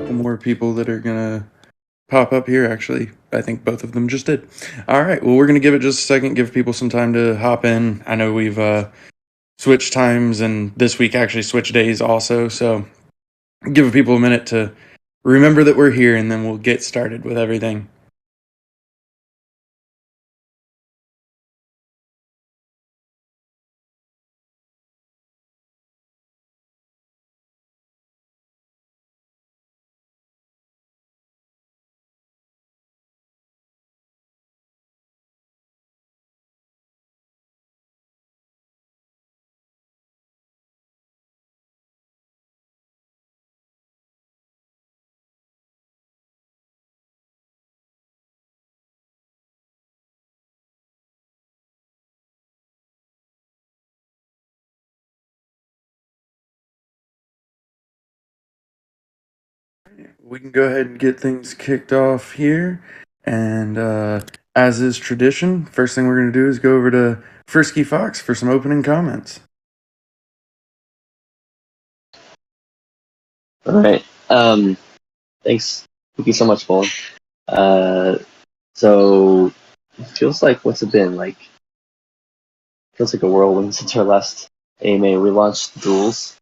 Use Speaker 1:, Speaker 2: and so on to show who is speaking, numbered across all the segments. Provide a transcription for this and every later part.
Speaker 1: couple more people that are gonna pop up here. Actually, I think both of them just did. All right. Well, we're gonna give it just a second, give people some time to hop in. I know we've switched times, and this week actually switched days also. So give people a minute to remember that we're here, and then we'll get started with everything. We can go ahead and get things kicked off here. And as is tradition, first thing we're going to do is go over to Frisky Fox for some opening comments.
Speaker 2: All right. Thanks. Thank you so much, Bolon. So it feels like what's it been like? Feels like a whirlwind since our last AMA. We launched Duels,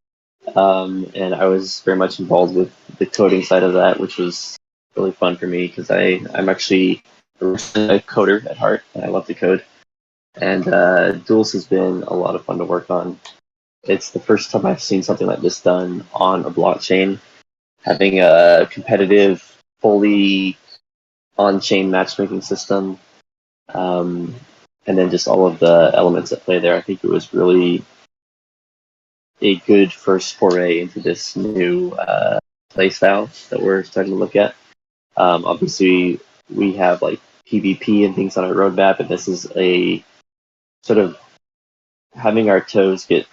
Speaker 2: and I was very much involved with the coding side of that, which was really fun for me because I'm actually a coder at heart, and I love to code. And Duels has been a lot of fun to work on. It's the first time I've seen something like this done on a blockchain. Having a competitive, fully on-chain matchmaking system, and then just all of the elements at play there. I think it was really a good first foray into this new play style that we're starting to look at. Obviously, we have like PvP and things on our roadmap, and this is a sort of having our toes get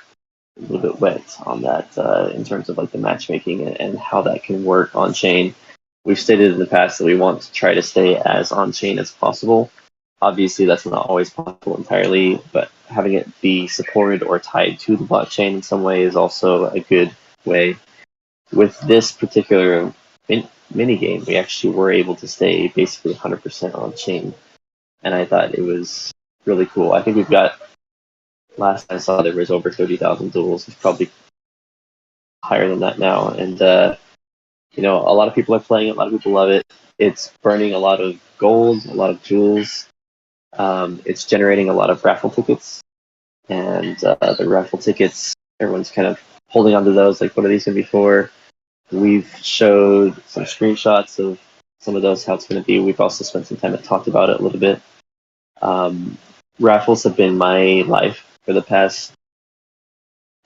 Speaker 2: a little bit wet on that in terms of like the matchmaking and how that can work on chain. We've stated in the past that we want to try to stay as on chain as possible. Obviously, that's not always possible entirely, but having it be supported or tied to the blockchain in some way is also a good way. With this particular mini game, we actually were able to stay basically 100% on chain, and I thought it was really cool. I think we've got, last I saw, there was over 30,000 duels. It's probably higher than that now, and you know, a lot of people are playing it. A lot of people love it. It's burning a lot of gold, a lot of jewels. It's generating a lot of raffle tickets, and the raffle tickets, everyone's kind of holding on to those. Like, what are these going to be for? We've showed some screenshots of some of those, how it's going to be. We've also spent some time and talked about it a little bit. Raffles have been my life for the past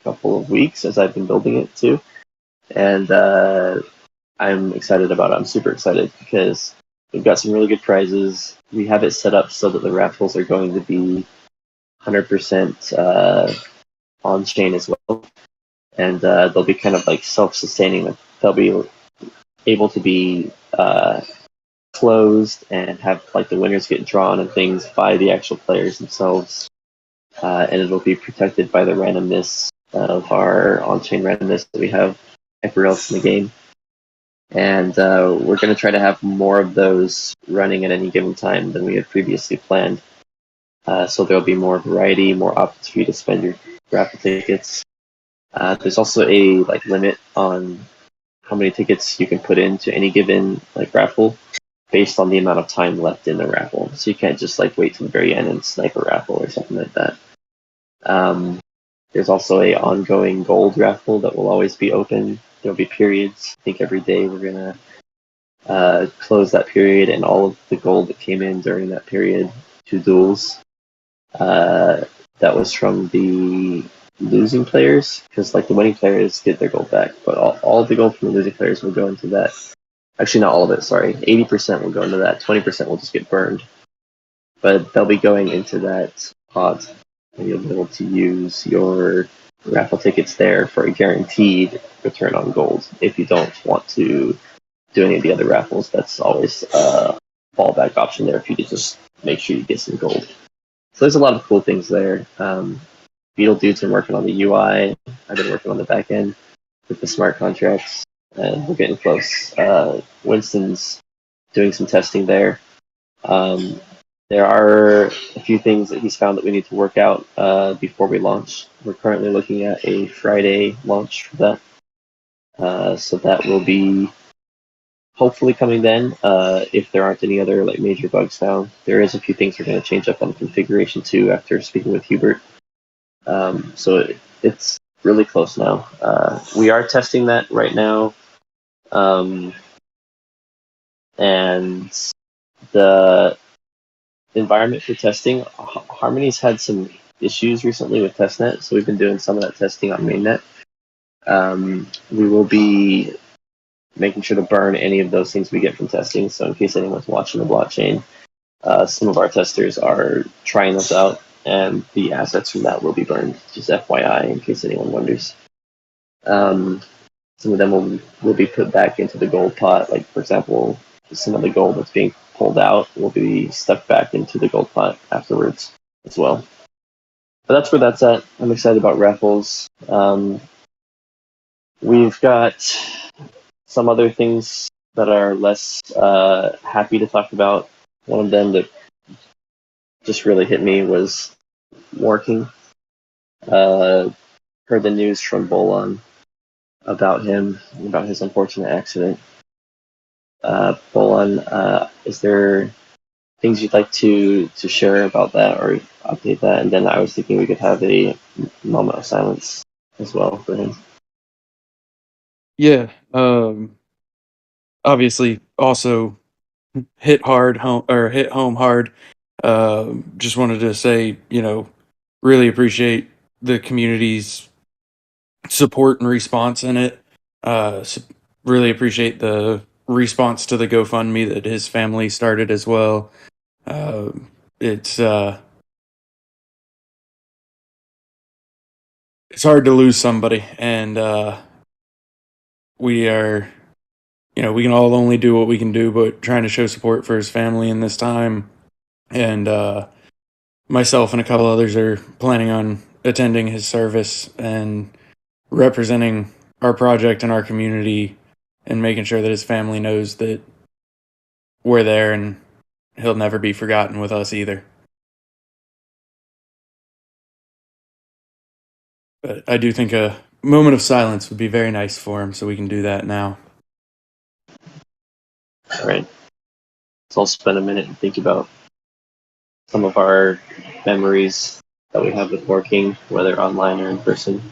Speaker 2: couple of weeks as I've been building it too, and I'm excited about it. I'm super excited because we've got some really good prizes. We have it set up so that the raffles are going to be 100% on chain as well, and they'll be kind of like self-sustaining. They'll be able to be closed and have like the winners get drawn and things by the actual players themselves, and it'll be protected by the randomness of our on-chain randomness that we have everywhere else in the game. And we're going to try to have more of those running at any given time than we had previously planned. So there'll be more variety, more options for you to spend your raffle tickets. There's also a like limit on how many tickets you can put into any given like raffle based on the amount of time left in the raffle. So you can't just like wait till the very end and snipe a raffle or something like that. There's also a ongoing gold raffle that will always be open. There'll be periods. I think every day we're gonna close that period, and all of the gold that came in during that period to Duels, that was from the losing players, because like the winning players get their gold back, but all of the gold from the losing players will go into that. Actually, not all of it. Sorry, 80% will go into that. 20% will just get burned, but they'll be going into that pot, and you'll be able to use your raffle tickets there for a guaranteed return on gold. If you don't want to do any of the other raffles, that's always a fallback option there if you could just make sure you get some gold. So there's a lot of cool things there. Beetle Dude's been working on the UI. I've been working on the back end with the smart contracts. and we're getting close. Winston's doing some testing there. Um, there are a few things that he's found that we need to work out before we launch. We're currently looking at a Friday launch for that. So that will be hopefully coming then. If there aren't any other like major bugs found, there is a few things we're going to change up on the configuration too after speaking with Hubert. So it's really close now. We are testing that right now, and the environment for testing, Harmony's had some issues recently with testnet, so we've been doing some of that testing on mainnet. We will be making sure to burn any of those things we get from testing. So in case anyone's watching the blockchain, some of our testers are trying those out, and the assets from that will be burned. Just FYI, in case anyone wonders. Some of them will be put back into the gold pot. Like for example, some of the gold that's being pulled out will be stuck back into the gold pot afterwards as well. But that's where that's at. I'm excited about raffles. We've got some other things that are less happy to talk about. One of them that just really hit me was working. Heard the news from Bolon about him, about his unfortunate accident. Bolon, is there things you'd like to share about that or update that? And then I was thinking we could have a moment of silence as well for him.
Speaker 1: Yeah. Obviously, also hit home hard. Just wanted to say, really appreciate the community's support and response in it. Really appreciate the response to the GoFundMe that his family started as well. Uh, it's hard to lose somebody, and we are, we can all only do what we can do, but trying to show support for his family in this time. And myself and a couple others are planning on attending his service and representing our project and our community and making sure that his family knows that we're there and he'll never be forgotten with us either. But I do think a moment of silence would be very nice for him, so we can do that now.
Speaker 2: All right. So I'll spend a minute and think about some of our memories that we have with working, whether online or in person.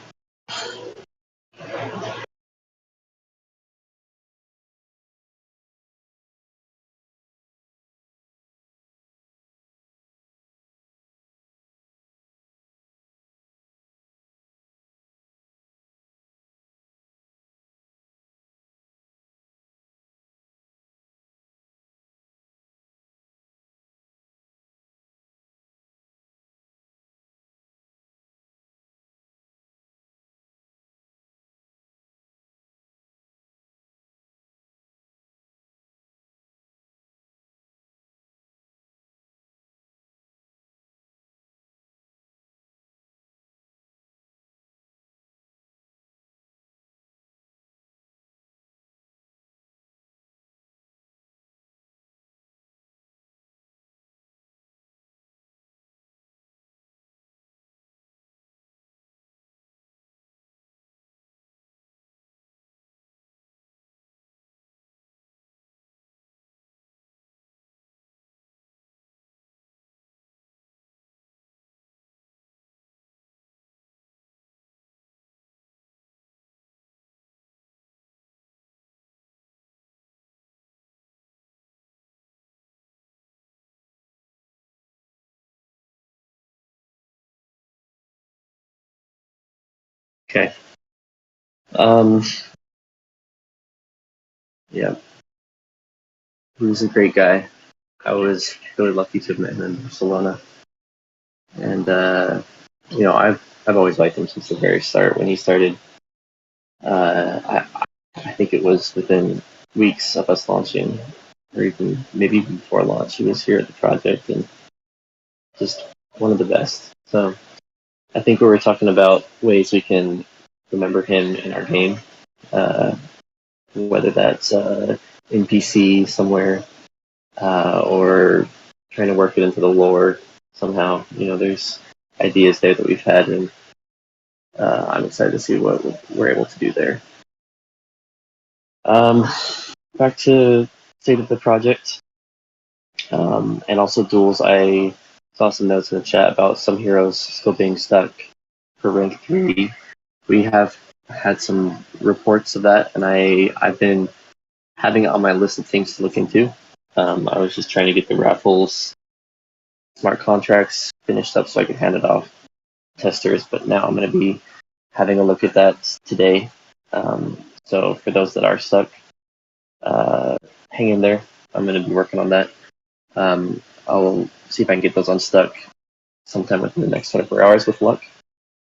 Speaker 2: Okay. Um, yeah, he was a great guy. I was really lucky to have met him in Barcelona, and I've always liked him since the very start. When he started, I think it was within weeks of us launching, or maybe even before launch, he was here at the project and just one of the best. So I think we were talking about ways we can remember him in our game. Uh, whether that's NPC somewhere or trying to work it into the lore somehow. There's ideas there that we've had, and I'm excited to see what we're able to do there. Back to state of the project, and also Duels. I saw some notes in the chat about some heroes still being stuck for rank 3. We have had some reports of that, and I've been having it on my list of things to look into. I was just trying to get the raffles smart contracts finished up so I could hand it off to testers, but now I'm going to be having a look at that today. So for those that are stuck, hang in there. I'm going to be working on that. I'll see if I can get those unstuck sometime within the next 24 hours with luck.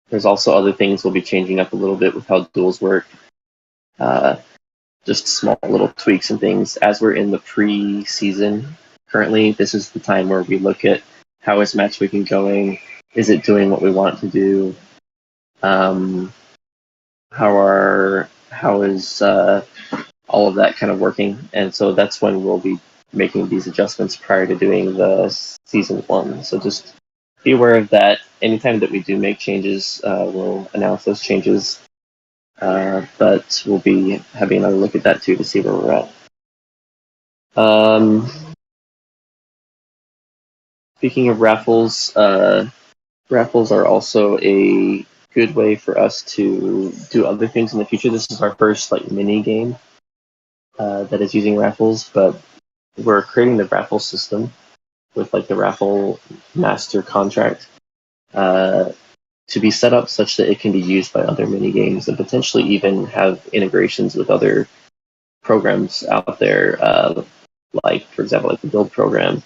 Speaker 2: There's also other things we'll be changing up a little bit with how duels work. Just small little tweaks and things. As we're in the pre-season currently, this is the time where we look at how is matchmaking going? Is it doing what we want to do? How is all of that kind of working? And so that's when we'll be making these adjustments prior to doing the season 1. So just be aware of that. Anytime that we do make changes, we'll announce those changes. But we'll be having another look at that too to see where we're at. Speaking of raffles, raffles are also a good way for us to do other things in the future. This is our first mini game that is using raffles, but we're creating the raffle system with the raffle master contract to be set up such that it can be used by other mini games and potentially even have integrations with other programs out there, for example, the build program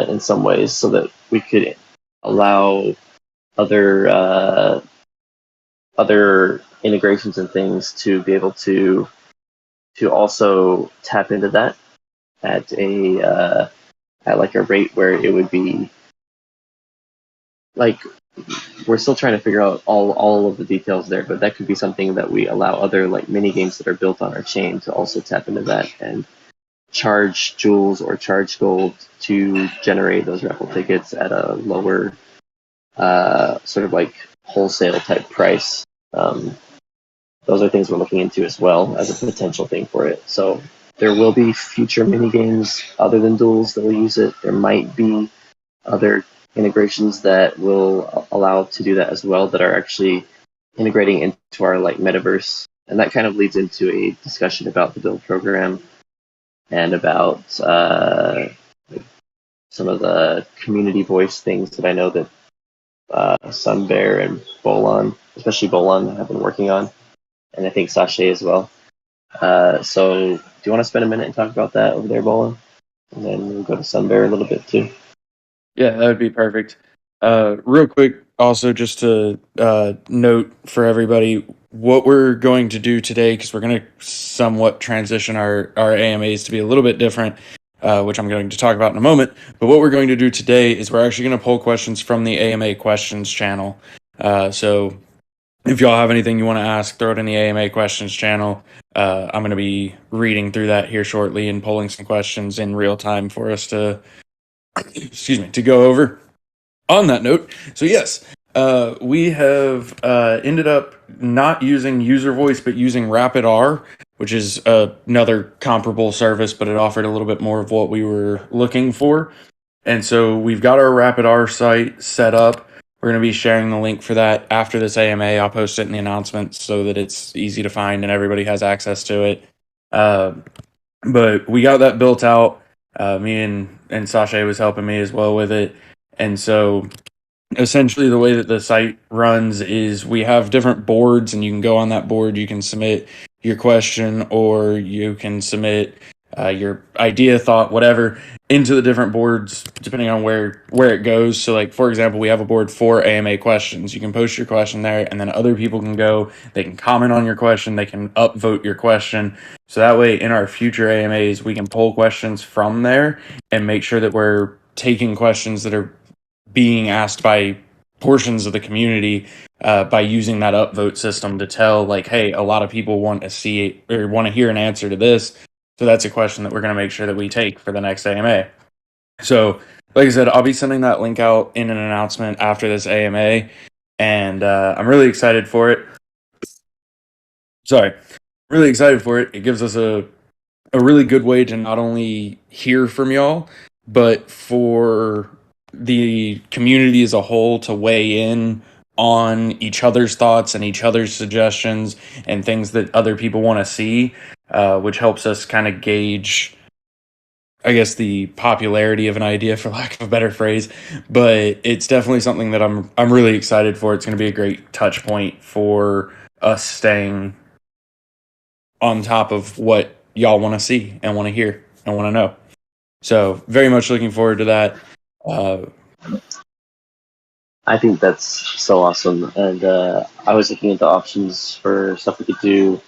Speaker 2: in some ways, so that we could allow other integrations and things to be able to also tap into that at a rate where it would be we're still trying to figure out all of the details there, but that could be something that we allow other mini games that are built on our chain to also tap into that and charge jewels or charge gold to generate those raffle tickets at a lower wholesale type price. Those are things we're looking into as well as a potential thing for it. So there will be future mini games other than Duels that will use it. There might be other integrations that will allow to do that as well, that are actually integrating into our metaverse. And that kind of leads into a discussion about the build program and about some of the community voice things that I know that Sunbear and Bolon, especially Bolon, have been working on, and I think Sachet as well. So do you want to spend a minute and talk about that over there, Bolon? And then we'll go to Sunbear a little bit too.
Speaker 1: Yeah, that would be perfect. Real quick, also just to note for everybody what we're going to do today, because we're going to somewhat transition our AMAs to be a little bit different, which I'm going to talk about in a moment. But what we're going to do today is we're actually going to pull questions from the AMA questions channel. So if y'all have anything you want to ask, throw it in the AMA questions channel. I'm going to be reading through that here shortly and pulling some questions in real time for us to to go over. On that note, so yes, we have ended up not using user voice, but using Rapid R, which is another comparable service, but it offered a little bit more of what we were looking for. And so we've got our Rapid R site set up. We're going to be sharing the link for that after this AMA. I'll post it in the announcements so that it's easy to find and everybody has access to it. But we got that built out. Me and Sasha was helping me as well with it. And so essentially the way that the site runs is we have different boards, and you can go on that board, you can submit your question, or you can submit your idea, thought, whatever, into the different boards depending on where it goes. So for example, we have a board for AMA questions. You can post your question there, and then other people can go, they can comment on your question, they can upvote your question. So that way in our future AMAs we can pull questions from there and make sure that we're taking questions that are being asked by portions of the community by using that upvote system to tell, like, hey, a lot of people want to see or want to hear an answer to this. So that's a question that we're going to make sure that we take for the next AMA. So, like I said, I'll be sending that link out in an announcement after this AMA, and I'm really excited for it. Sorry, really excited for it. It gives us a really good way to not only hear from y'all, but for the community as a whole to weigh in on each other's thoughts and each other's suggestions and things that other people want to see, which helps us kind of gauge, I guess, the popularity of an idea, for lack of a better phrase. But it's definitely something that I'm really excited for. It's going to be a great touch point for us staying on top of what y'all want to see and want to hear and want to know. So very much looking forward to that.
Speaker 2: I think that's so awesome. And I was looking at the options for stuff we could do.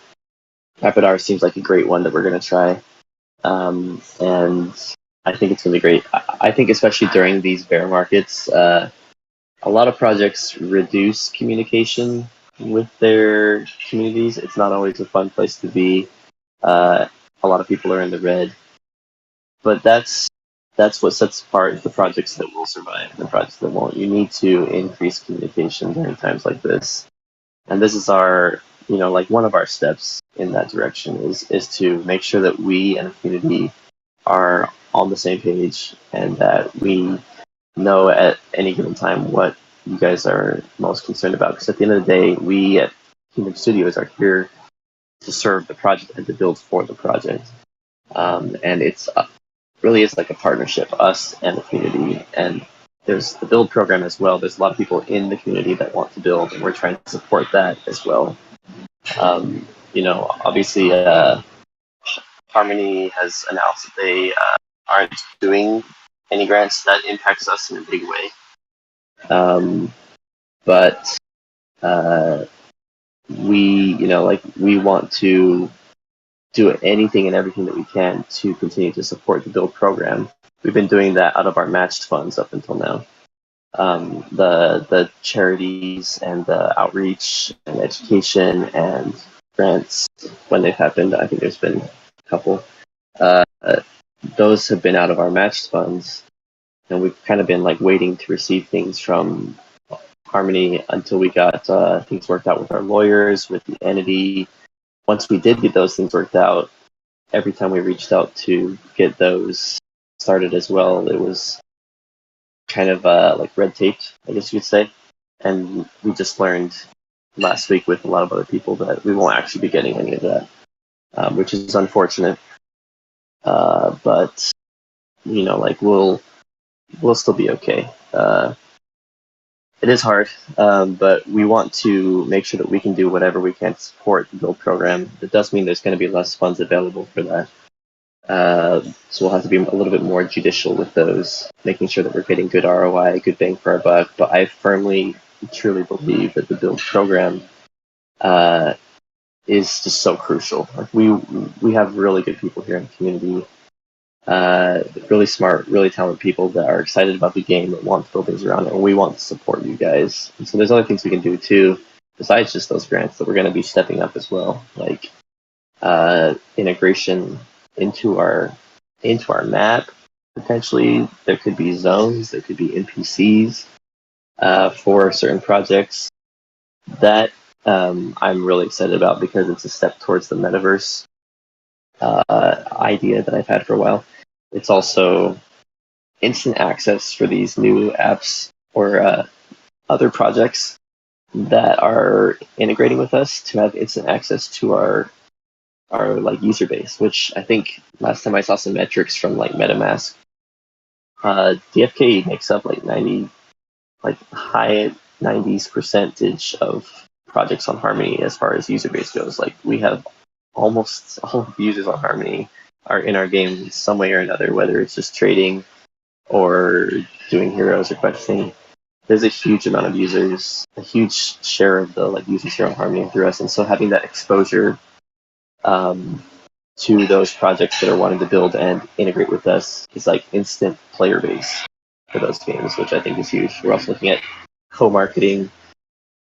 Speaker 2: Rapid R seems like a great one that we're going to try. And I think it's going to be great. I think especially during these bear markets, a lot of projects reduce communication with their communities. It's not always a fun place to be. A lot of people are in the red, but that's what sets apart the projects that will survive and the projects that won't. You need to increase communication during times like this, and this is our, like one of our steps in that direction is to make sure that we and the community are on the same page and that we know at any given time what you guys are most concerned about. Because at the end of the day, we at Kingdom Studios are here to serve the project and to build for the project. And it's really is like a partnership, us and the community. And there's the build program as well. There's a lot of people in the community that want to build, and we're trying to support that as well. Obviously, Harmony has announced that they aren't doing any grants. That impacts us in a big way. But we want to do anything and everything that we can to continue to support the build program. We've been doing that out of our matched funds up until now. The charities and the outreach and education and grants, when they've happened, I think there's been a couple. Those have been out of our matched funds, and we've kind of been like waiting to receive things from Harmony until we got things worked out with our lawyers, with the entity. Once we did get those things worked out, every time we reached out to get those started as well, it was kind of like red taped, I guess you could say. And we just learned last week with a lot of other people that we won't actually be getting any of that, which is unfortunate. But we'll still be okay. It is hard, but we want to make sure that we can do whatever we can to support the build program. It does mean there's going to be less funds available for that. So we'll have to be a little bit more judicial with those, making sure that we're getting good ROI, good bang for our buck. But I firmly, truly believe that the build program is just so crucial. Like we have really good people here in the community. Really smart, really talented people that are excited about the game, that want to build things around it, and we want to support you guys. And so there's other things we can do too, besides just those grants, that we're going to be stepping up as well, like integration into our map. Potentially, there could be zones, there could be NPCs for certain projects. That I'm really excited about because it's a step towards the metaverse idea that I've had for a while. It's also instant access for these new apps or other projects that are integrating with us to have instant access to our like user base, which I think last time I saw some metrics from like MetaMask, DFK makes up like high 90s percentage of projects on Harmony as far as user base goes. Like we have almost all of the users on Harmony are in our game some way or another, whether it's just trading or doing heroes or questing. There's a huge amount of users, a huge share of the like users here on Harmony through us, and so having that exposure to those projects that are wanting to build and integrate with us is like instant player base for those games, which I think is huge. We're also looking at co-marketing.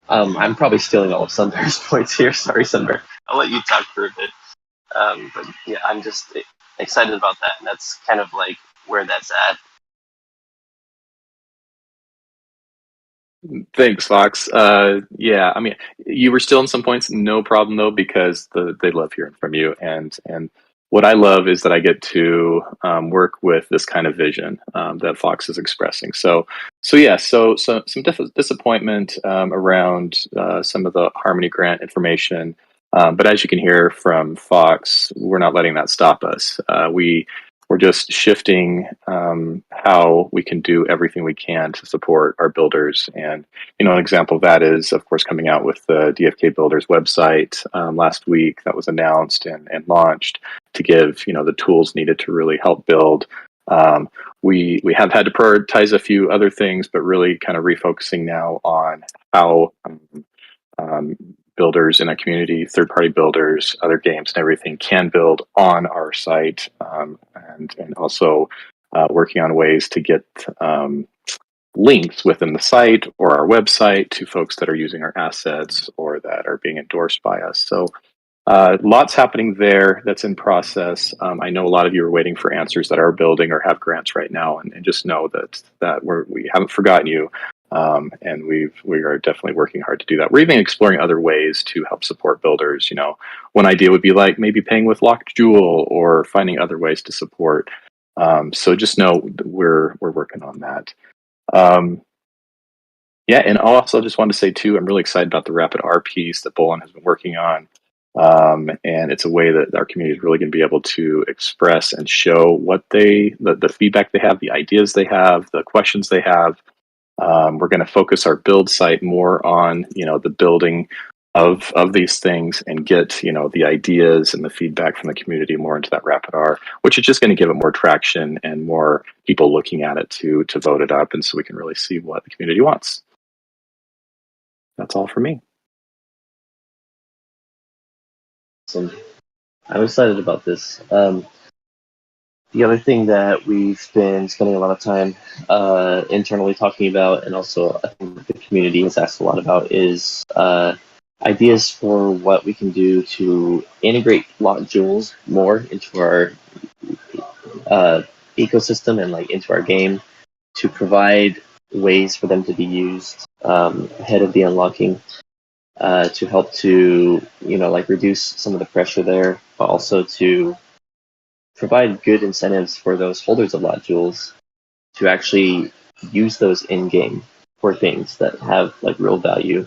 Speaker 2: I'm probably stealing all of Sunbear's points here. Sorry, Sunbear. I'll let you talk for a bit. But yeah, I'm just excited about that. And that's kind of like where that's at.
Speaker 3: Thanks, Fox. Yeah, I mean, you were still in some points, no problem though, because they love hearing from you, and what I love is that I get to work with this kind of vision that Fox is expressing. So yeah, so some disappointment around some of the Harmony Grant information, but as you can hear from Fox, we're not letting that stop us. We're just shifting how we can do everything we can to support our builders. And, an example of that is, of course, coming out with the DFK Builders website last week that was announced and launched to give, the tools needed to really help build. We have had to prioritize a few other things, but really kind of refocusing now on how um, builders in a community, third-party builders, other games, and everything can build on our site, and also working on ways to get links within the site or our website to folks that are using our assets or that are being endorsed by us. So lots happening there that's in process. I know a lot of you are waiting for answers that are building or have grants right now, and just know that we haven't forgotten you. And we are definitely working hard to do that. We're even exploring other ways to help support builders. One idea would be like maybe paying with locked jewel or finding other ways to support. So just know that we're working on that. Yeah, and also just wanted to say too, I'm really excited about the Rapid R piece that Bolon has been working on. And it's a way that our community is really going to be able to express and show what the feedback they have, the ideas they have, the questions they have. We're going to focus our build site more on, the building of these things and get, the ideas and the feedback from the community more into that Rapid R, which is just going to give it more traction and more people looking at it to vote it up. And so we can really see what the community wants. That's all for me.
Speaker 2: So I'm excited about this. The other thing that we've been spending a lot of time internally talking about, and also I think the community has asked a lot about, is ideas for what we can do to integrate locked jewels more into our ecosystem and like into our game, to provide ways for them to be used ahead of the unlocking, to help to like reduce some of the pressure there, but also to provide good incentives for those holders of lot jewels to actually use those in game for things that have like real value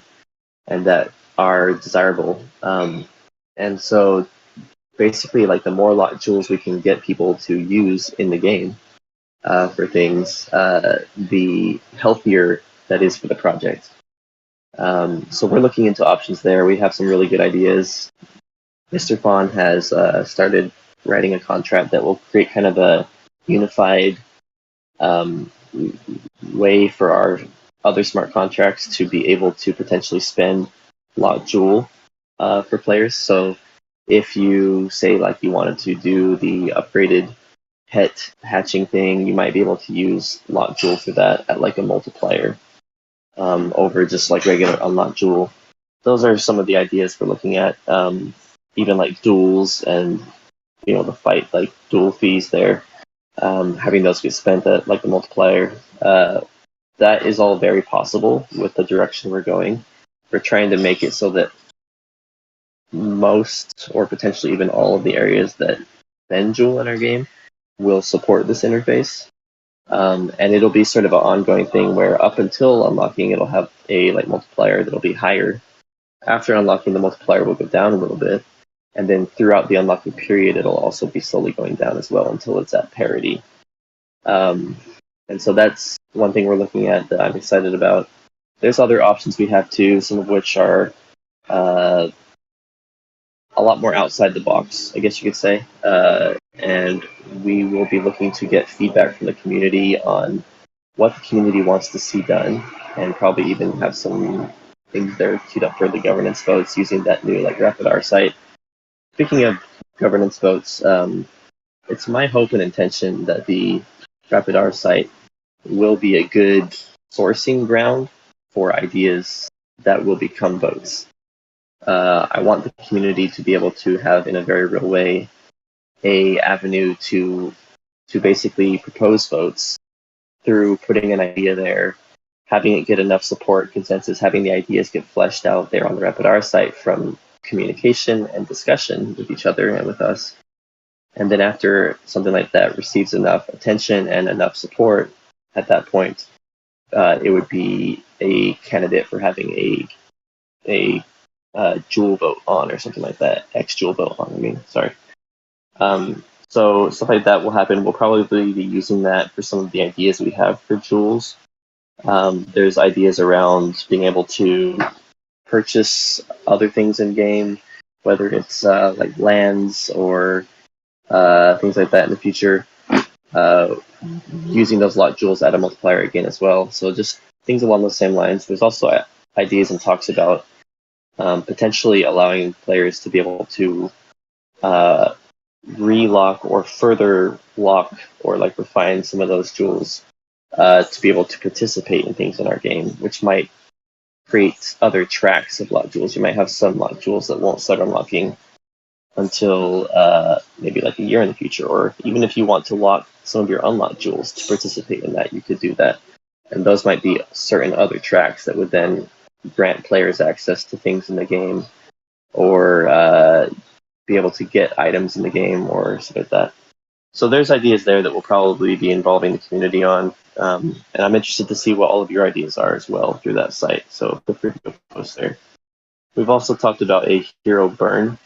Speaker 2: and that are desirable. And so basically, like the more lot jewels we can get people to use in the game for things, the healthier that is for the project. So we're looking into options there. We have some really good ideas. Mr. Fawn has started writing a contract that will create kind of a unified way for our other smart contracts to be able to potentially spend lot jewel for players. So if you say like you wanted to do the upgraded pet hatching thing, you might be able to use lot jewel for that at like a multiplier over just like regular unlock jewel. Those are some of the ideas we're looking at. Even like duels and the fight like dual fees there, having those get spent at like the multiplier. That is all very possible with the direction we're going. We're trying to make it so that most or potentially even all of the areas that spend jewel in our game will support this interface. And it'll be sort of an ongoing thing where up until unlocking, it'll have a like multiplier that'll be higher. After unlocking, the multiplier will go down a little bit. And then throughout the unlocking period, it'll also be slowly going down as well until it's at parity. And so that's one thing we're looking at that I'm excited about. There's other options we have too, some of which are a lot more outside the box, I guess you could say. And we will be looking to get feedback from the community on what the community wants to see done, and probably even have some things there queued up for the governance votes using that new like Rapid R site. Speaking of governance votes, it's my hope and intention that the Rapid R site will be a good sourcing ground for ideas that will become votes. I want the community to be able to have, in a very real way, a avenue to basically propose votes through putting an idea there, having it get enough support, consensus, having the ideas get fleshed out there on the Rapid site from communication and discussion with each other and with us. And then after something like that receives enough attention and enough support, at that point, it would be a candidate for having a Joule vote on or something like that. X-Joule vote on, sorry. So stuff like that will happen. We'll probably be using that for some of the ideas we have for Joules. There's ideas around being able to purchase other things in game, whether it's like lands or things like that in the future. Using those locked Joules at a multiplier again as well. So just things along those same lines. There's also ideas and talks about potentially allowing players to be able to relock or further lock or like refine some of those Joules to be able to participate in things in our game, which might create other tracks of locked Joules. You might have some locked Joules that won't start unlocking until maybe like a year in the future, or even if you want to lock some of your unlocked Joules to participate in that, you could do that. And those might be certain other tracks that would then grant players access to things in the game, or be able to get items in the game, or something like that. So there's ideas there that we'll probably be involving the community on, and I'm interested to see what all of your ideas are as well through that site, so feel free to post there. We've also talked about a hero burn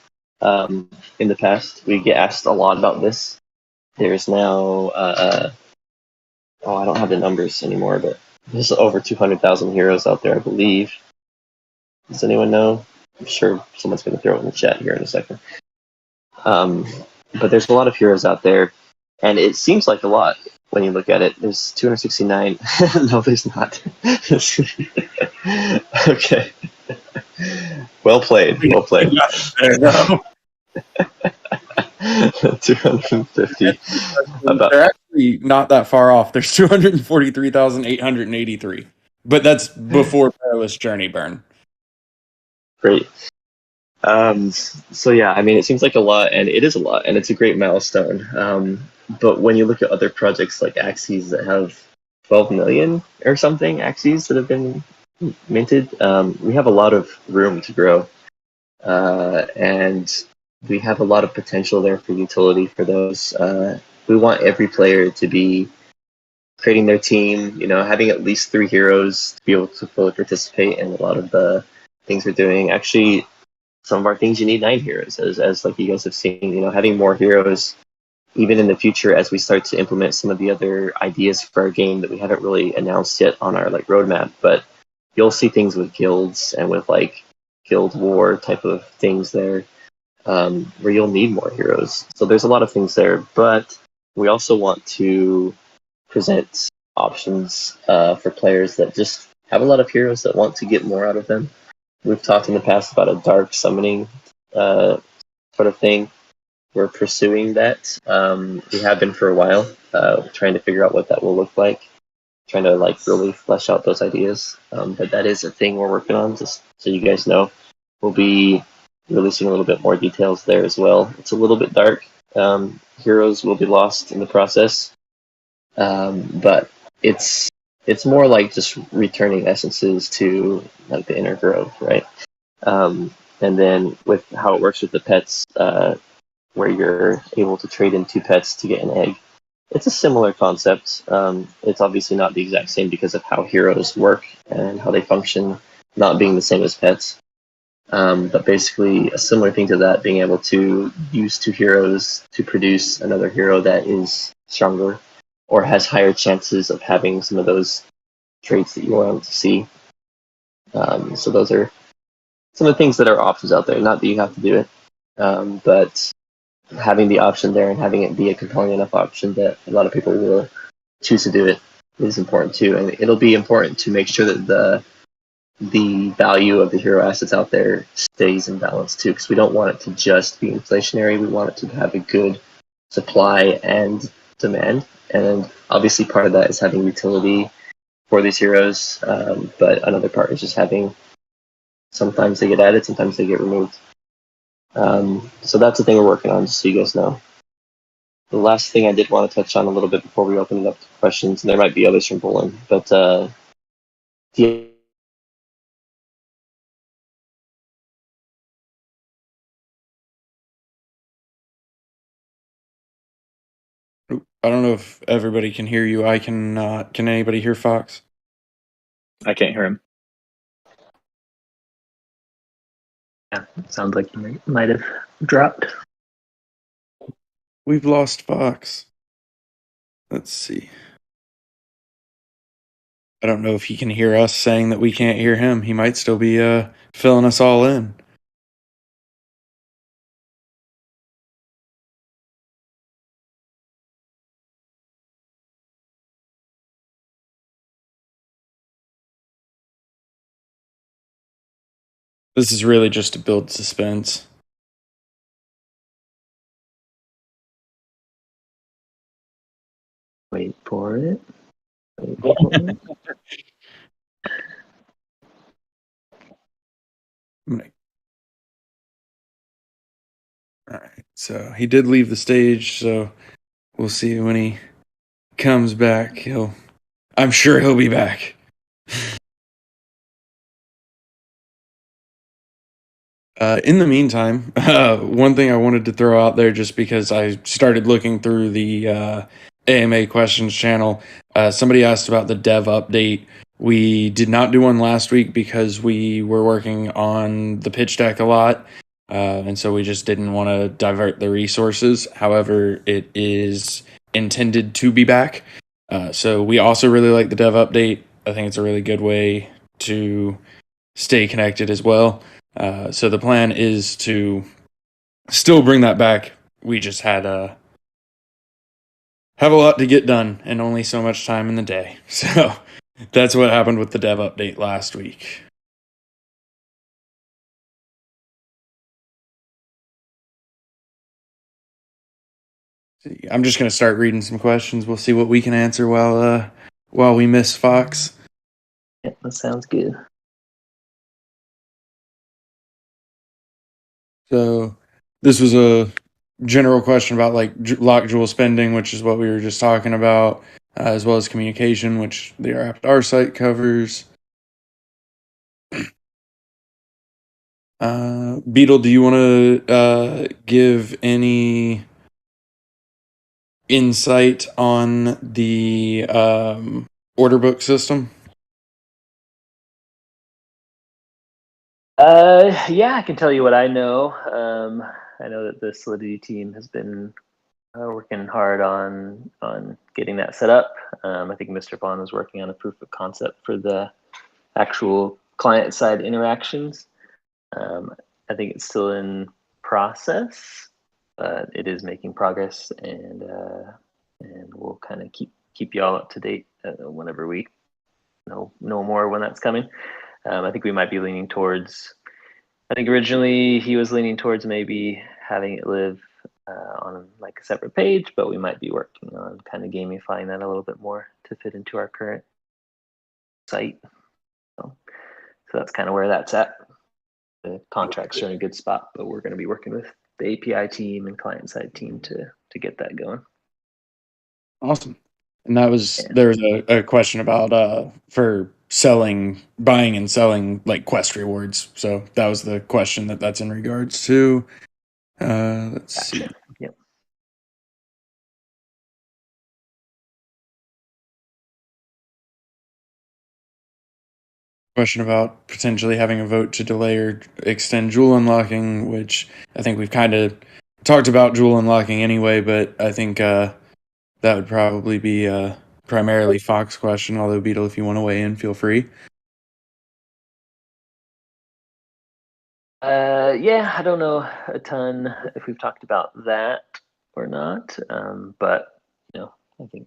Speaker 2: in the past. We get asked a lot about this. There's now, I don't have the numbers anymore, but there's over 200,000 heroes out there, I believe. Does anyone know? I'm sure someone's going to throw it in the chat here in a second. But there's a lot of heroes out there, and it seems like a lot when you look at it. There's 269. No, there's not. Okay. Well played. Well played. 250.
Speaker 1: They're actually not that far off. There's 243,883. But that's before Perilous Journey burn.
Speaker 2: Great. So yeah, I mean, it seems like a lot, and it is a lot, and it's a great milestone. But when you look at other projects like Axes that have 12 million or something Axes that have been minted, we have a lot of room to grow, and we have a lot of potential there for utility for those. We want every player to be creating their team, having at least 3 heroes to be able to fully participate in a lot of the things we're doing. Actually, some of our things you need 9 heroes, as like you guys have seen. Having more heroes, even in the future as we start to implement some of the other ideas for our game that we haven't really announced yet on our like roadmap. But you'll see things with guilds and with like guild war type of things there, where you'll need more heroes. So there's a lot of things there, but we also want to present options for players that just have a lot of heroes that want to get more out of them. We've talked in the past about a dark summoning sort of thing. We're pursuing that. We have been for a while, trying to figure out what that will look like, trying to like really flesh out those ideas. But that is a thing we're working on, just so you guys know. We'll be releasing a little bit more details there as well. It's a little bit dark. Heroes will be lost in the process, but it's more like just returning essences to like the inner growth, right? And then with how it works with the pets, where you're able to trade in 2 pets to get an egg. It's a similar concept. It's obviously not the exact same because of how heroes work and how they function, not being the same as pets. But basically a similar thing to that, being able to use 2 heroes to produce another hero that is stronger or has higher chances of having some of those traits that you want to see. So those are some of the things that are options out there. Not that you have to do it, but having the option there and having it be a compelling enough option that a lot of people will choose to do it is important too. And it'll be important to make sure that the value of the hero assets out there stays in balance too, because we don't want it to just be inflationary. We want it to have a good supply and demand. And obviously part of that is having utility for these heroes, but another part is just having sometimes they get added, sometimes they get removed. So that's the thing we're working on, just so you guys know. The last thing I did want to touch on a little bit before we open it up to questions, and there might be others from Bolon, but yeah.
Speaker 1: I don't know if everybody can hear you. I cannot. Can anybody hear Fox?
Speaker 3: I can't hear him.
Speaker 2: Yeah, sounds like you might have dropped.
Speaker 1: We've lost Fox. Let's see. I don't know if he can hear us saying that we can't hear him. He might still be filling us all in. This is really just to build suspense.
Speaker 2: Wait for it. Wait for it.
Speaker 1: All right. So he did leave the stage, so we'll see when he comes back. I'm sure he'll be back. In the meantime, one thing I wanted to throw out there, just because I started looking through the AMA questions channel, somebody asked about the dev update. We did not do one last week because we were working on the pitch deck a lot, and so we just didn't want to divert the resources. However, it is intended to be back. So we also really like the dev update. I think it's a really good way to stay connected as well. So the plan is to still bring that back. We just had have a lot to get done and only so much time in the day. So that's what happened with the dev update last week. I'm just gonna start reading some questions. We'll see what we can answer while we miss Fox.
Speaker 2: Yeah, that sounds good.
Speaker 1: So this was a general question about like lock jewel spending, which is what we were just talking about, as well as communication, which the R site covers. Beetle, do you want to give any insight on the order book system?
Speaker 2: Yeah, I can tell you what I know. I know that the Solidity team has been working hard on getting that set up. I think Mr. Bond was working on a proof of concept for the actual client side interactions. I think it's still in process, but it is making progress, and we'll kind of keep you all up to date whenever we know more when that's coming. I think we might be leaning towards. I think originally he was leaning towards maybe having it live on like a separate page, but we might be working on kind of gamifying that a little bit more to fit into our current site. So that's kind of where that's at. The contracts are in a good spot, but we're going to be working with the API team and client side team to get that going.
Speaker 1: Awesome. And there was a question about for buying and selling like quest rewards. So that was the question that's in regards to. Let's see.
Speaker 2: Yep.
Speaker 1: Question about potentially having a vote to delay or extend jewel unlocking, which I think we've kind of talked about jewel unlocking anyway, but I think that would probably be primarily Fox question, although Beetle, if you want to weigh in, feel free.
Speaker 2: Yeah, I don't know a ton if we've talked about that or not, but I think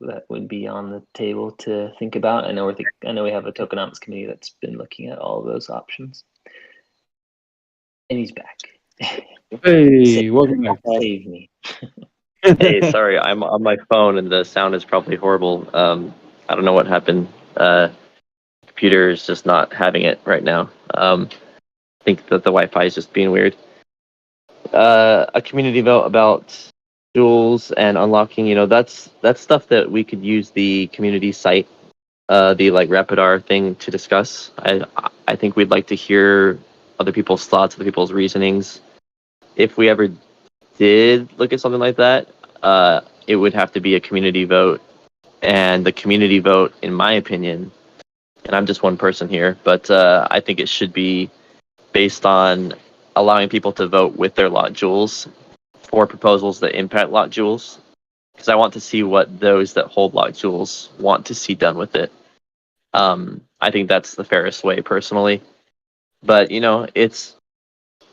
Speaker 2: that would be on the table to think about. I know we have a tokenomics committee that's been looking at all of those options. And he's back.
Speaker 1: Hey, welcome back.
Speaker 2: Save me. Hey, sorry, I'm on my phone and the sound is probably horrible. I don't know what happened. Computer is just not having it right now. I think that the Wi-Fi is just being weird. A community vote about duels and unlocking. That's stuff that we could use the community site, the like Rapidar thing to discuss. I think we'd like to hear other people's thoughts, other people's reasonings. If we ever did look at something like that, it would have to be a community vote. And the community vote, in my opinion, and I'm just one person here, but I think it should be based on allowing people to vote with their lot jewels for proposals that impact lot jewels. Because I want to see what those that hold lot jewels want to see done with it. I think that's the fairest way, personally. But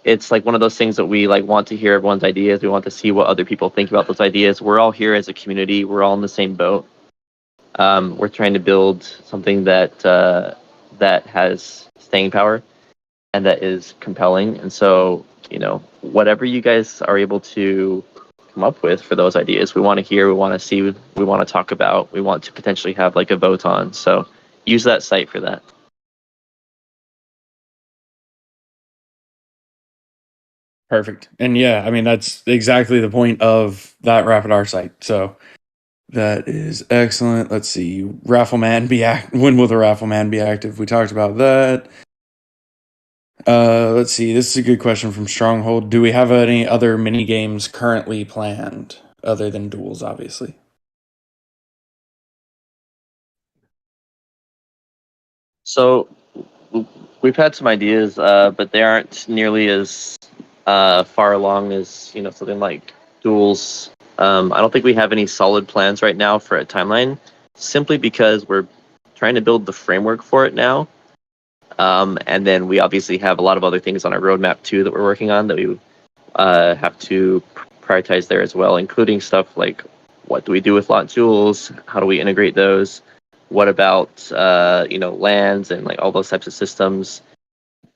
Speaker 2: it's like one of those things that we like want to hear everyone's ideas. We want to see what other people think about those ideas. We're all here as a community. We're all in the same boat. We're trying to build something that has staying power and that is compelling. And so, whatever you guys are able to come up with for those ideas, we want to hear, we want to see, we want to talk about, we want to potentially have like a vote on. So use that site for that.
Speaker 1: Perfect. And yeah, I mean, that's exactly the point of that Rapidar site. So that is excellent. Let's see. Raffleman be when will the Raffleman be active? We talked about that. Let's see. This is a good question from Stronghold. Do we have any other mini games currently planned other than Duels, obviously?
Speaker 2: So we've had some ideas, but they aren't nearly as far along as something like Duels. I don't think we have any solid plans right now for a timeline, simply because we're trying to build the framework for it now. And then we obviously have a lot of other things on our roadmap too that we're working on that we have to prioritize there as well, including stuff like what do we do with lot jewels? How do we integrate those? What about lands and like all those types of systems?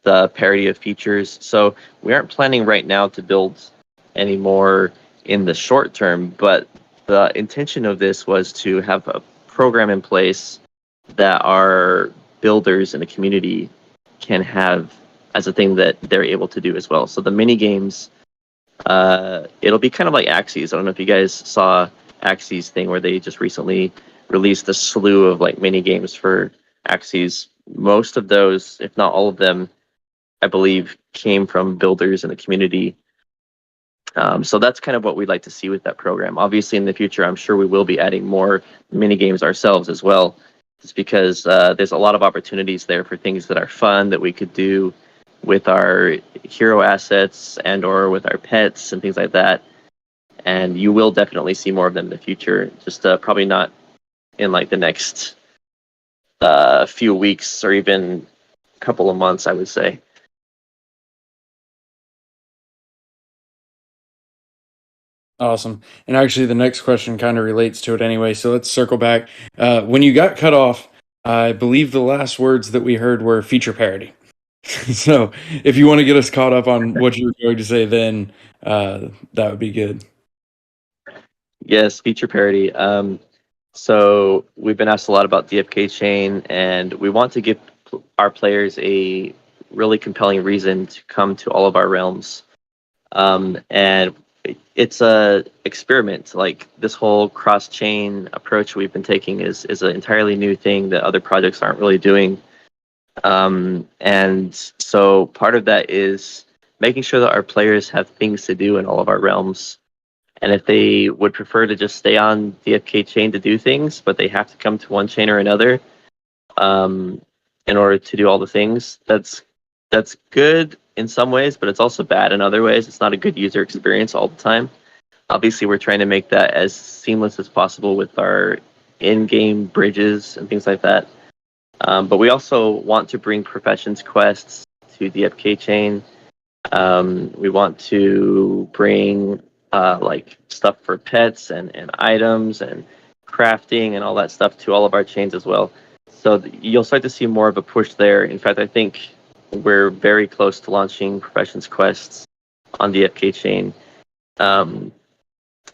Speaker 2: The parity of features. So we aren't planning right now to build any more in the short term, but the intention of this was to have a program in place that our builders in the community can have as a thing that they're able to do as well. So the mini games, it'll be kind of like Axes. I don't know if you guys saw Axes thing where they just recently released a slew of like mini games for Axes. Most of those, if not all of them, I believe, came from builders in the community. So that's kind of what we'd like to see with that program. Obviously, in the future, I'm sure we will be adding more mini games ourselves as well, just because there's a lot of opportunities there for things that are fun that we could do with our hero assets and or with our pets and things like that. And you will definitely see more of them in the future. Just probably not in like the next few weeks or even couple of months, I would say.
Speaker 1: Awesome. And actually, the next question kind of relates to it anyway. So let's circle back. When you got cut off, I believe the last words that we heard were feature parity. So if you want to get us caught up on what you were going to say, then that would be good.
Speaker 2: Yes, feature parity. So we've been asked a lot about DFK chain, and we want to give our players a really compelling reason to come to all of our realms. And it's a experiment. Like this whole cross chain approach we've been taking is an entirely new thing that other projects aren't really doing. And so part of that is making sure that our players have things to do in all of our realms. And if they would prefer to just stay on the FK chain to do things, but they have to come to one chain or another in order to do all the things, that's good in some ways, but it's also bad in other ways. It's not a good user experience all the time. Obviously, we're trying to make that as seamless as possible with our in-game bridges and things like that. But we also want to bring professions quests to the FK chain. We want to bring like stuff for pets and items and crafting and all that stuff to all of our chains as well. So you'll start to see more of a push there. In fact, I think we're very close to launching professions quests on the FK chain.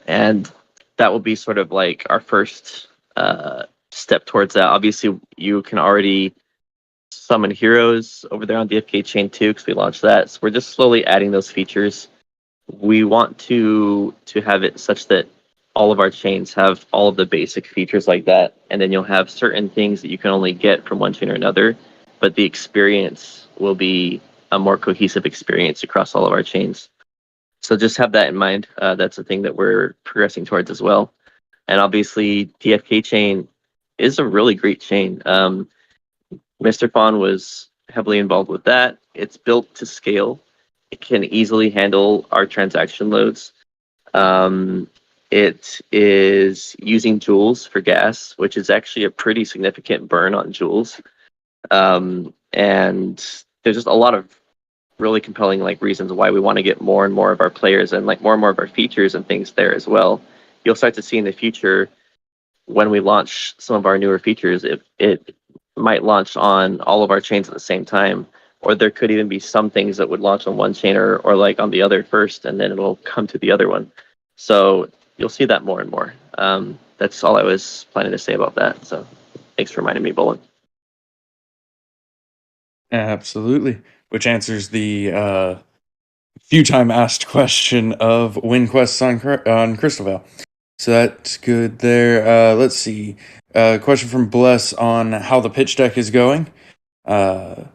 Speaker 2: And that will be sort of like our first step towards that. Obviously, you can already summon heroes over there on DFK chain too, because we launched that. So we're just slowly adding those features. We want to have it such that all of our chains have all of the basic features like that, and then you'll have certain things that you can only get from one chain or another, but the experience will be a more cohesive experience across all of our chains. So just have that in mind. That's a thing that we're progressing towards as well. And obviously, DFK chain is a really great chain. Mr. Fawn was heavily involved with that. It's built to scale. It can easily handle our transaction loads. It is using Duels for gas, which is actually a pretty significant burn on Duels. And there's just a lot of really compelling like reasons why we want to get more and more of our players and like more and more of our features and things there as well. You'll start to see in the future when we launch some of our newer features, it might launch on all of our chains at the same time, or there could even be some things that would launch on one chain or like on the other first, and then it'll come to the other one. So you'll see that more and more. That's all I was planning to say about that. So thanks for reminding me, Bolon.
Speaker 1: Absolutely. Which answers the few time asked question of win quests on Crystal Vale. So that's good there. Let's see. Question from Bless on how the pitch deck is going. I'll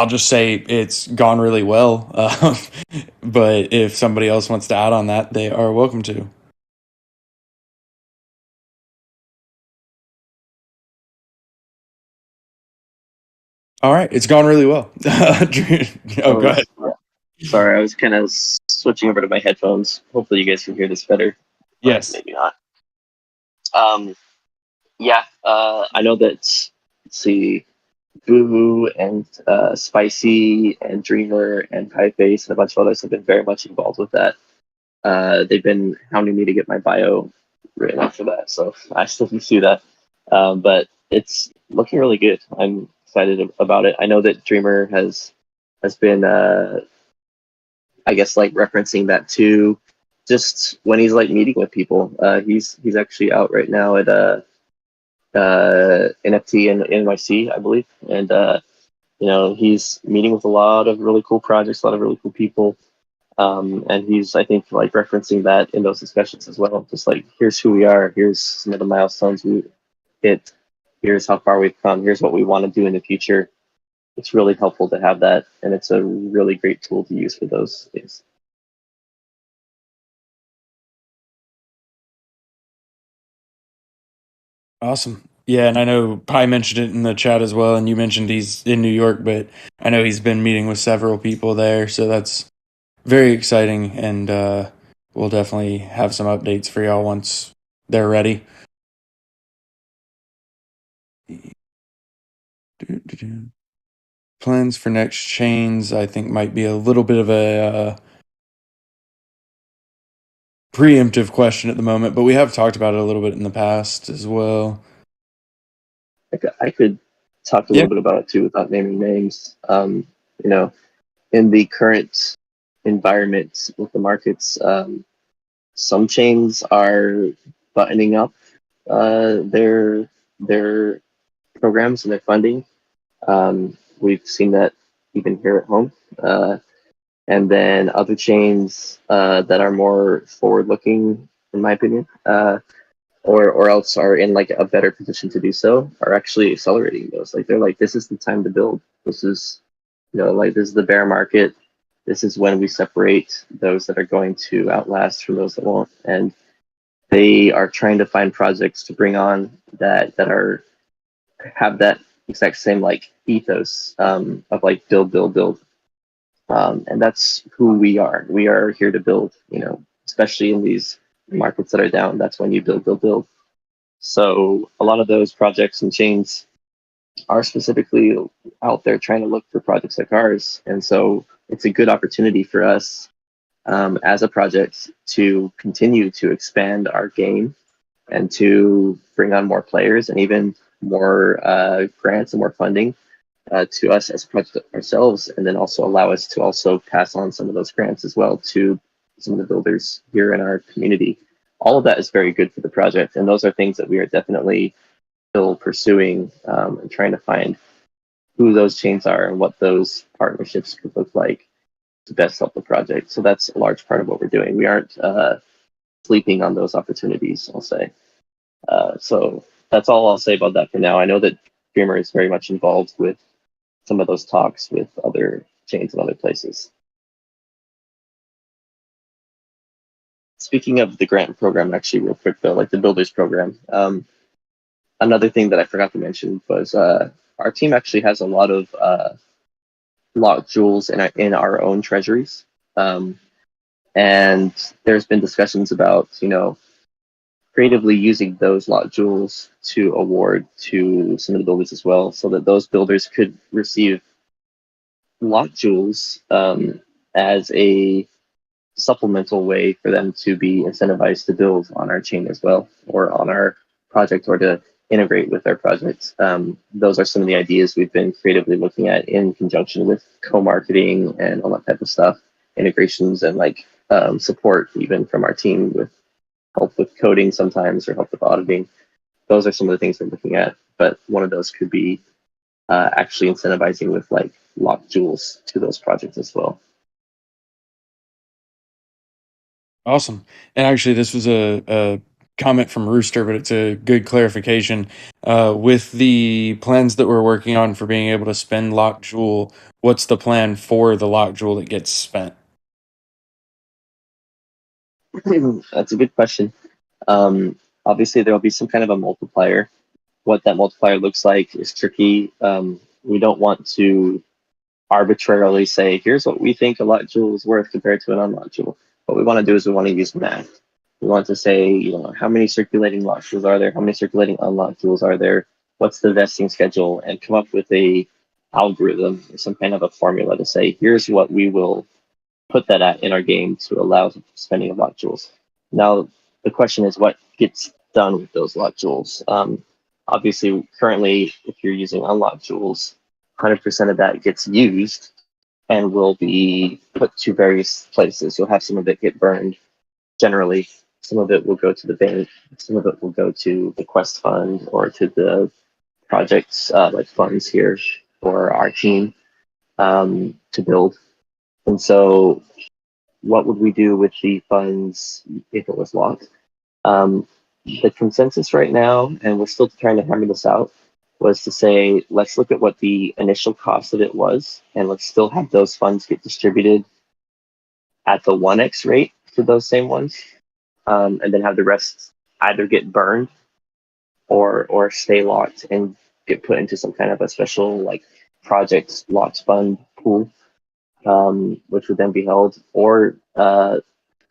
Speaker 1: just say it's gone really well. But if somebody else wants to add on that, they are welcome to. All right, it's gone really well. Go ahead.
Speaker 2: Sorry, I was kind of switching over to my headphones. Hopefully, you guys can hear this better.
Speaker 1: Yes.
Speaker 2: Maybe not. Yeah, I know that, let's see, Boo and Spicy and Dreamer and Pieface and a bunch of others have been very much involved with that. They've been hounding me to get my bio written up for that, so I still can see that. But it's looking really good. I'm excited about it. I know that Dreamer has been, I guess, like referencing that too, just when he's like meeting with people. He's actually out right now at NFT and NYC, I believe, and he's meeting with a lot of really cool projects, a lot of really cool people. And he's, I think, like referencing that in those discussions as well. Just like, here's who we are, here's some of the milestones we hit, here's how far we've come, here's what we want to do in the future. It's really helpful to have that, and it's a really great tool to use for those things.
Speaker 1: Awesome. Yeah, and I know Pi mentioned it in the chat as well, and you mentioned he's in New York, but I know he's been meeting with several people there, so that's very exciting, and we'll definitely have some updates for y'all once they're ready. Plans for next chains, I think, might be a little bit of a preemptive question at the moment, but we have talked about it a little bit in the past as well.
Speaker 2: I could talk a little bit about it too without naming names. In the current environment with the markets, some chains are buttoning up their programs and their funding. We've seen that even here at home. And then other chains that are more forward-looking, in my opinion, or else are in like a better position to do so, are actually accelerating those. Like they're like, this is the time to build. This is, like this is the bear market. This is when we separate those that are going to outlast from those that won't. And they are trying to find projects to bring on that have that exact same like ethos of like build. And that's who we are. We are here to build, especially in these markets that are down. That's when you build. So a lot of those projects and chains are specifically out there trying to look for projects like ours. And so it's a good opportunity for us as a project to continue to expand our game and to bring on more players and even more grants and more funding to us as a project ourselves, and then also allow us to also pass on some of those grants as well to some of the builders here in our community. All of that is very good for the project, and those are things that we are definitely still pursuing and trying to find who those chains are and what those partnerships could look like to best help the project. So that's a large part of what we're doing. We aren't sleeping on those opportunities, I'll say. So that's all I'll say about that for now. I know that Dreamer is very much involved with some of those talks with other chains and other places. Speaking of the grant program, actually, real quick though, like the builders program, another thing that I forgot to mention was our team actually has a lot of locked jewels in our own treasuries. And there's been discussions about, creatively using those locked jewels to award to some of the builders as well, so that those builders could receive locked jewels as a supplemental way for them to be incentivized to build on our chain as well, or on our project, or to integrate with our projects. Those are some of the ideas we've been creatively looking at in conjunction with co-marketing and all that type of stuff, integrations and support even from our team with help with coding sometimes or help with auditing. Those are some of the things we're looking at, but one of those could be actually incentivizing with locked jewels to those projects as well.
Speaker 1: Awesome. And actually, this was a comment from Rooster, but it's a good clarification. With the plans that we're working on for being able to spend locked jewel, what's the plan for the locked jewel that gets spent?
Speaker 2: That's a good question. Obviously, there will be some kind of a multiplier. What that multiplier looks like is tricky. We don't want to arbitrarily say, here's what we think a locked jewel is worth compared to an unlocked jewel. What we want to do is we want to use math. We want to say, how many circulating locked jewels are there? How many circulating unlocked jewels are there? What's the vesting schedule? And come up with a algorithm or some kind of a formula to say, here's what we will put that at in our game to allow spending of locked jewels. Now, the question is what gets done with those locked jewels? Obviously, currently, if you're using unlocked jewels, 100% of that gets used and will be put to various places. You'll have some of it get burned generally. Some of it will go to the bank. Some of it will go to the Quest Fund or to the projects funds here for our team to build. And so what would we do with the funds if it was locked? The consensus right now, and we're still trying to hammer this out, was to say, let's look at what the initial cost of it was, and let's still have those funds get distributed at the 1x rate for those same ones, and then have the rest either get burned or stay locked and get put into some kind of a special project locked fund pool, which would then be held, or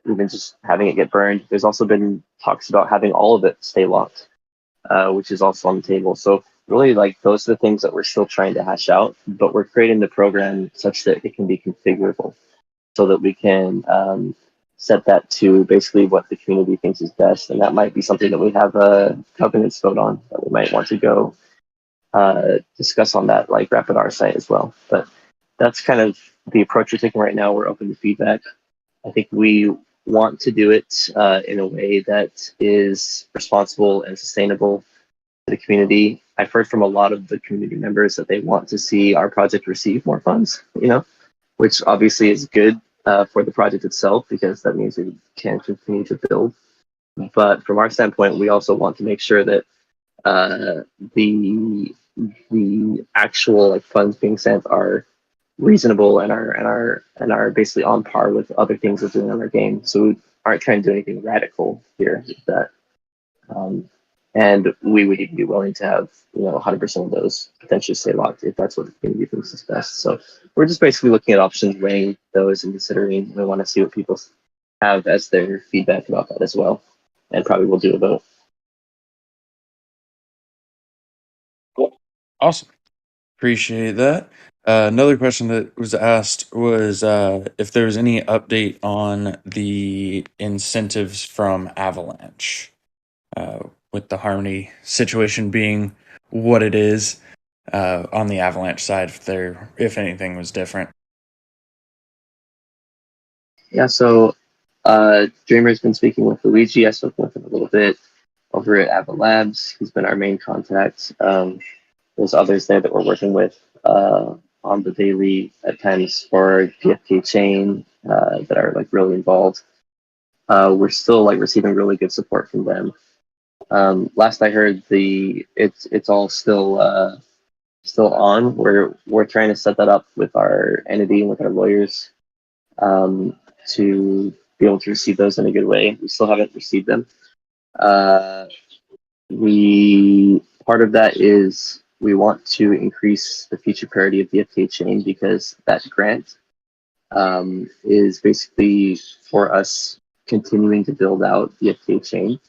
Speaker 2: even just having it get burned. There's also been talks about having all of it stay locked, which is also on the table. So really, those are the things that we're still trying to hash out, but we're creating the program such that it can be configurable, so that we can set that to basically what the community thinks is best. And that might be something that we have a governance vote on that we might want to go discuss on that Rapid R site as well. But that's kind of the approach we're taking right now. We're open to feedback. I think we want to do it in a way that is responsible and sustainable to the community. I've heard from a lot of the community members that they want to see our project receive more funds, which obviously is good for the project itself, because that means we can continue to build. But from our standpoint, we also want to make sure that the actual funds being sent are reasonable and are basically on par with other things we're doing on our game. So we aren't trying to do anything radical here with that. And we would even be willing to have 100% of those potentially stay locked if that's what the community thinks is best. So we're just basically looking at options, weighing those and considering. We want to see what people have as their feedback about that as well, and probably we'll do a vote.
Speaker 1: Awesome. Appreciate that. Another question that was asked was if there's any update on the incentives from Avalanche, with the Harmony situation being what it is, on the Avalanche side, if anything was different.
Speaker 2: Yeah, so Dreamer's been speaking with Luigi. I spoke with him a little bit over at Ava Labs. He's been our main contact. There's others there that we're working with on the daily at times for DFK chain that are like really involved. We're still like receiving really good support from them. Last I heard, it's all still on. We're trying to set that up with our entity and with our lawyers to be able to receive those in a good way. We still haven't received them. We part of that is we want to increase the feature parity of the FK chain because that grant is basically for us continuing to build out the FK chain,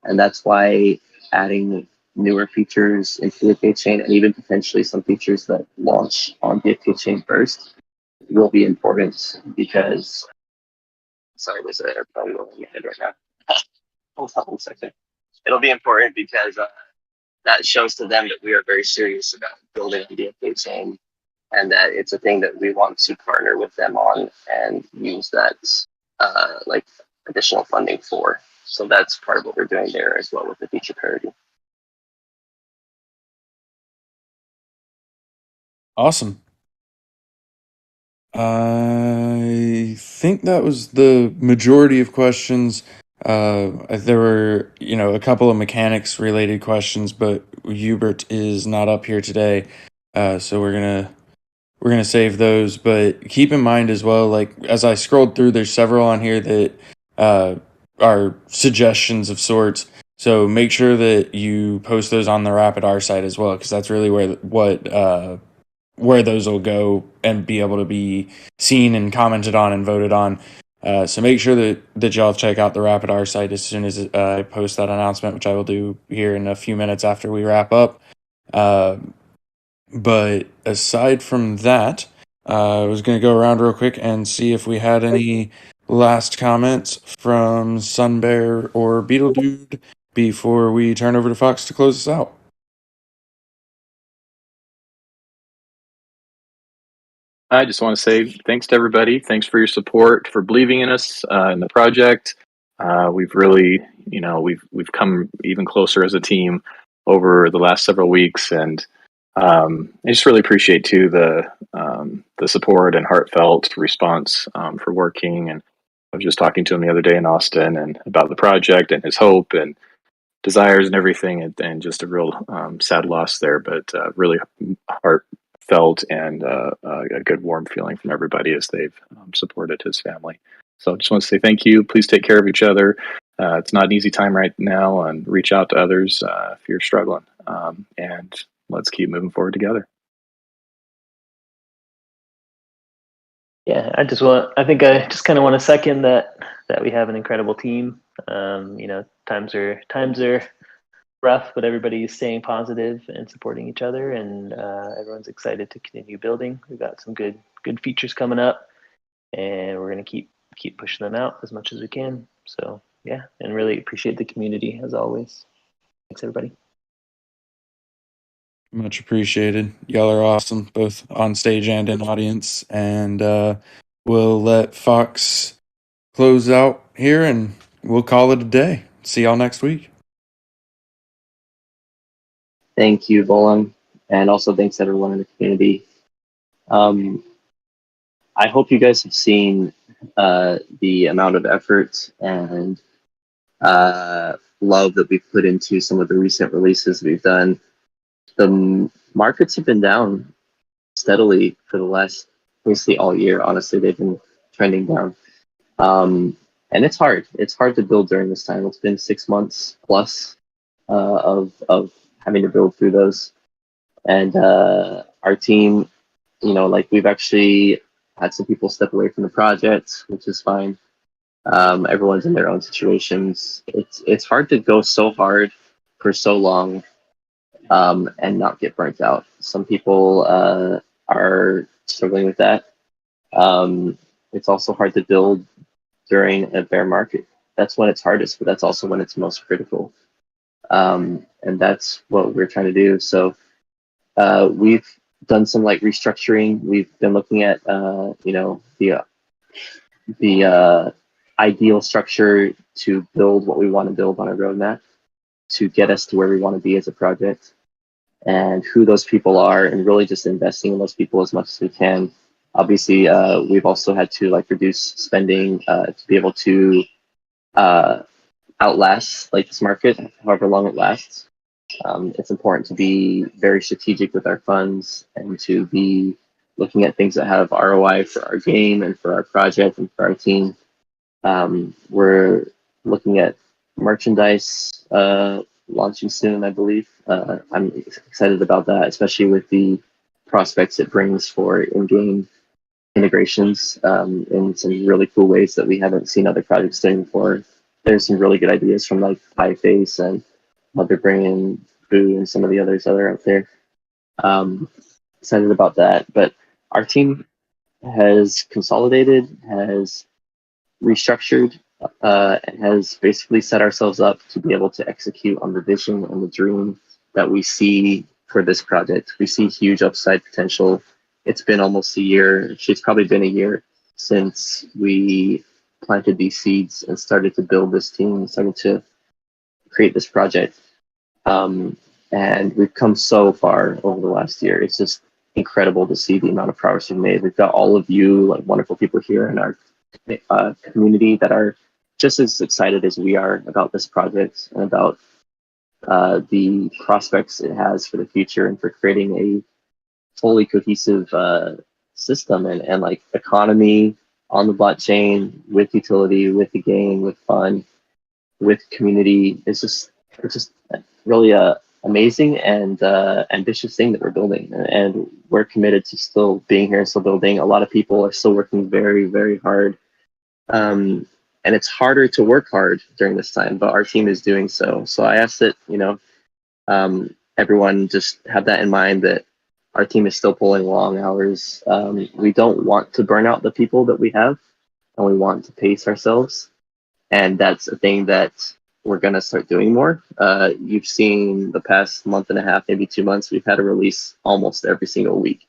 Speaker 2: and that's why adding newer features into the FK chain and even potentially some features that launch on the FK chain first will be important because. Sorry, there's an airplane going in my head right now. Hold on 1 second. It'll be important because that shows to them that we are very serious about building a DFA chain and that it's a thing that we want to partner with them on and use that like additional funding for. So that's part of what we're doing there as well with the feature parity.
Speaker 1: Awesome. I think that was the majority of questions. There were, a couple of mechanics related questions, but Hubert is not up here today, so we're gonna save those. But keep in mind as well, like as I scrolled through, there's several on here that are suggestions of sorts. So make sure that you post those on the Rapid R site as well, because that's really where those will go and be able to be seen and commented on and voted on. So make sure that y'all check out the Rapid R site as soon as I post that announcement, which I will do here in a few minutes after we wrap up. But aside from that, I was going to go around real quick and see if we had any last comments from Sunbear or Beetle Dude before we turn over to Fox to close us out.
Speaker 3: I just want to say thanks to everybody. Thanks for your support, for believing in us in the project. We've really, we've come even closer as a team over the last several weeks, and I just really appreciate too the support and heartfelt response for working. And I was just talking to him the other day in Austin and about the project and his hope and desires and everything, and just a real sad loss there, but really heartfelt and a good warm feeling from everybody as they've supported his family. So I just want to say thank you. Please take care of each other. It's not an easy time right now, and reach out to others if you're struggling. And let's keep moving forward together.
Speaker 4: Yeah, I think I just kind of want to second that we have an incredible team. Times are rough, but everybody's staying positive and supporting each other, and everyone's excited to continue building. We've got some good features coming up, and we're gonna keep pushing them out as much as we can. So yeah, and really appreciate the community as always. Thanks everybody.
Speaker 1: Much appreciated. Y'all are awesome, both on stage and in audience. And we'll let Fox close out here and we'll call it a day. See y'all next week.
Speaker 2: Thank you, Bolon, and also thanks to everyone in the community. I hope you guys have seen the amount of effort and love that we've put into some of the recent releases we've done. The markets have been down steadily for the last, basically all year. Honestly, they've been trending down. And it's hard. It's hard to build during this time. It's been 6 months plus of having to build through those. And our team, we've actually had some people step away from the project, which is fine. Everyone's in their own situations. It's hard to go so hard for so long and not get burnt out. Some people are struggling with that. It's also hard to build during a bear market. That's when it's hardest, but that's also when it's most critical. And that's what we're trying to do. So we've done some restructuring. We've been looking at the ideal structure to build what we want to build on a roadmap to get us to where we want to be as a project, and who those people are, and really just investing in those people as much as we can. Obviously, we've also had to like reduce spending to be able to outlast like this market, however long it lasts. It's important to be very strategic with our funds and to be looking at things that have ROI for our game and for our project and for our team. We're looking at merchandise launching soon, I believe. I'm excited about that, especially with the prospects it brings for in-game integrations in some really cool ways that we haven't seen other projects doing before. There's some really good ideas from like Pieface and Mother Brain, Boo, and some of the others that are out there. Excited about that. But our team has consolidated, has restructured, and has basically set ourselves up to be able to execute on the vision and the dream that we see for this project. We see huge upside potential. It's been almost a year. It's probably been a year since we planted these seeds and started to build this team, started to create this project. And we've come so far over the last year. It's just incredible to see the amount of progress we've made. We've got all of you, like wonderful people here in our community that are just as excited as we are about this project and about the prospects it has for the future and for creating a fully cohesive system and like economy on the blockchain with utility, with the game, with fun, with community. It's just really a amazing and ambitious thing that we're building, and we're committed to still being here and still building. A lot of people are still working very, very hard, and it's harder to work hard during this time, but our team is doing so. So I ask that everyone just have that in mind, that our team is still pulling long hours. We don't want to burn out the people that we have, and we want to pace ourselves, and that's a thing that we're going to start doing more. You've seen the past month and a half, maybe 2 months, we've had a release almost every single week,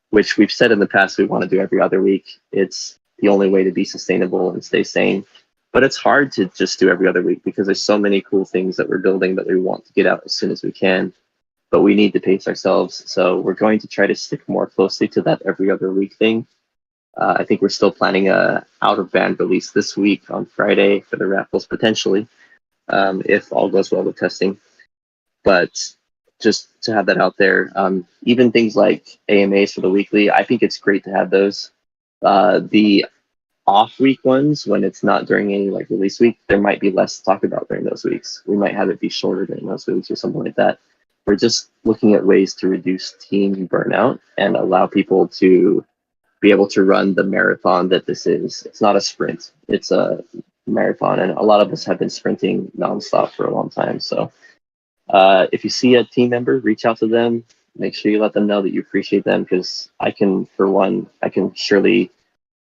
Speaker 2: which we've said in the past we want to do every other week. It's the only way to be sustainable and stay sane. But it's hard to just do every other week because there's so many cool things that we're building that we want to get out as soon as we can. But we need to pace ourselves. So we're going to try to stick more closely to that every other week thing. I think we're still planning a out-of-band release this week on Friday for the raffles, potentially, if all goes well with testing. But just to have that out there, even things like AMAs for the weekly, I think it's great to have those. The off week ones, when it's not during any like release week, there might be less to talk about during those weeks. We might have it be shorter during those weeks or something like that. We're just looking at ways to reduce team burnout and allow people to be able to run the marathon that this is. It's not a sprint, it's a marathon, and a lot of us have been sprinting nonstop for a long time. So if you see a team member, reach out to them, make sure you let them know that you appreciate them, because I can surely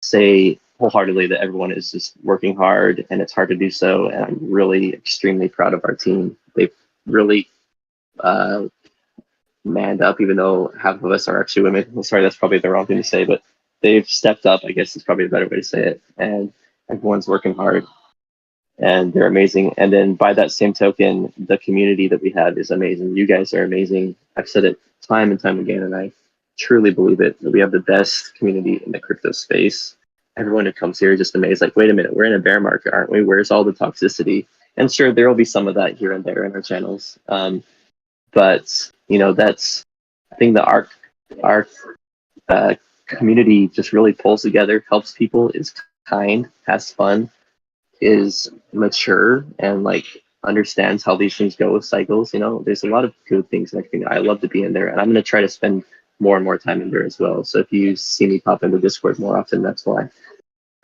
Speaker 2: say wholeheartedly that everyone is just working hard, and it's hard to do so, and I'm really extremely proud of our team. They've really manned up, even though half of us are actually women. I'm sorry, that's probably the wrong thing to say, but they've stepped up, I guess is probably a better way to say it, and everyone's working hard, and they're amazing. And then by that same token, the community that we have is amazing. You guys are amazing. I've said it time and time again, and I truly believe it, that we have the best community in the crypto space. Everyone who comes here is just amazed, like, wait a minute, we're in a bear market, aren't we? Where's all the toxicity? And sure, there will be some of that here and there in our channels. But that's I think that our community just really pulls together, helps people, is kind, has fun, is mature, and like understands how these things go with cycles. There's a lot of good things in the community. I love to be in there, and I'm going to try to spend more and more time in there as well. So if you see me pop into Discord more often, that's why.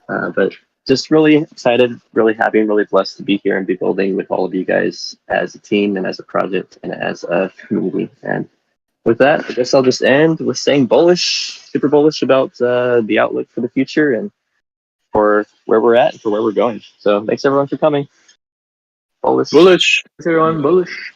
Speaker 2: But just really excited, really happy, and really blessed to be here and be building with all of you guys as a team and as a project and as a community. And with that, I guess I'll just end with saying super bullish about the outlook for the future and for where we're at and for where we're going. So thanks everyone for coming. Bullish.
Speaker 3: Bullish.
Speaker 4: Thanks everyone, bullish.